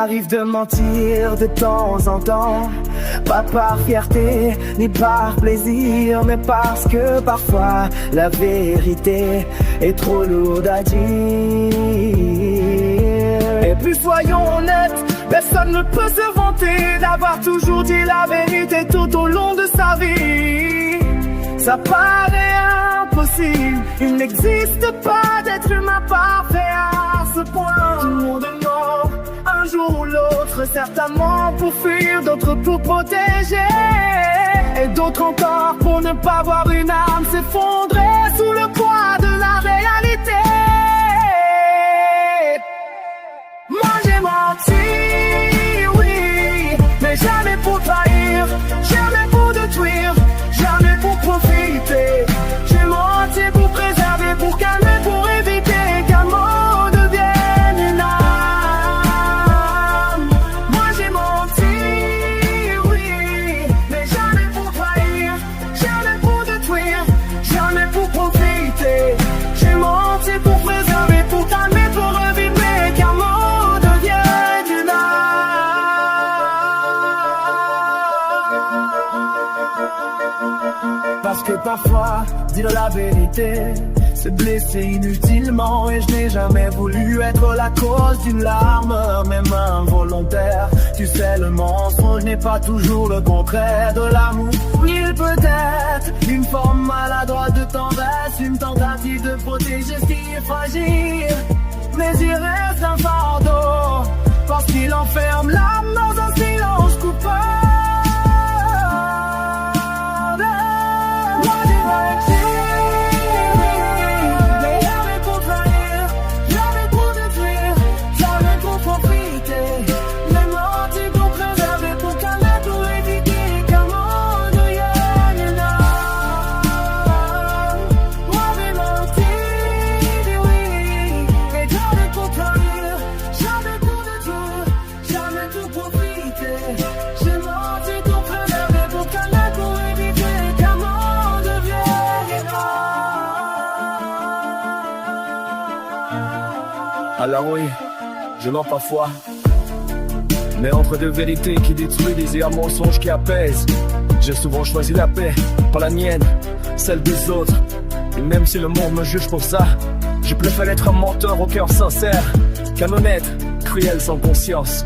m'arrive de mentir de temps en temps, pas par fierté ni par plaisir, mais parce que parfois la vérité est trop lourde à dire. Et puis soyons honnêtes, personne ne peut se vanter d'avoir toujours dit la vérité tout au long de sa vie. Ça paraît impossible, il n'existe pas d'être humain parfait à ce point. Tout le monde est mort, un jour ou l'autre, certainement pour fuir, d'autres pour protéger, et d'autres encore pour ne pas voir une âme s'effondrer sous le poids de la réalité. Moi j'ai menti, oui, mais jamais pour trahir, jamais pour détruire, jamais pour profiter. J'ai menti pour préserver, pour calmer, pour éviter qu'un mot devienne une âme. Moi j'ai menti, oui, mais jamais pour trahir, jamais pour détruire, jamais pour profiter. J'ai menti pour préserver, pour calmer, pour éviter qu'un mot devienne une âme. Parce que parfois, dire la vérité, c'est blesser inutilement. Et je n'ai jamais voulu être la cause d'une larme, même involontaire. Tu sais, le mensonge n'est pas toujours le contraire de l'amour. Il peut être une forme maladroite de tendresse, une tentative de protéger ce qui est fragile. Mais il reste un fardeau, parce qu'il enferme l'âme dans un silence coupable. Alors oui, je mens parfois, mais entre deux vérités qui détruisent et un mensonge qui apaise, j'ai souvent choisi la paix, pas la mienne, celle des autres. Et même si le monde me juge pour ça, je préfère être un menteur au cœur sincère qu'un honnête, cruel sans conscience.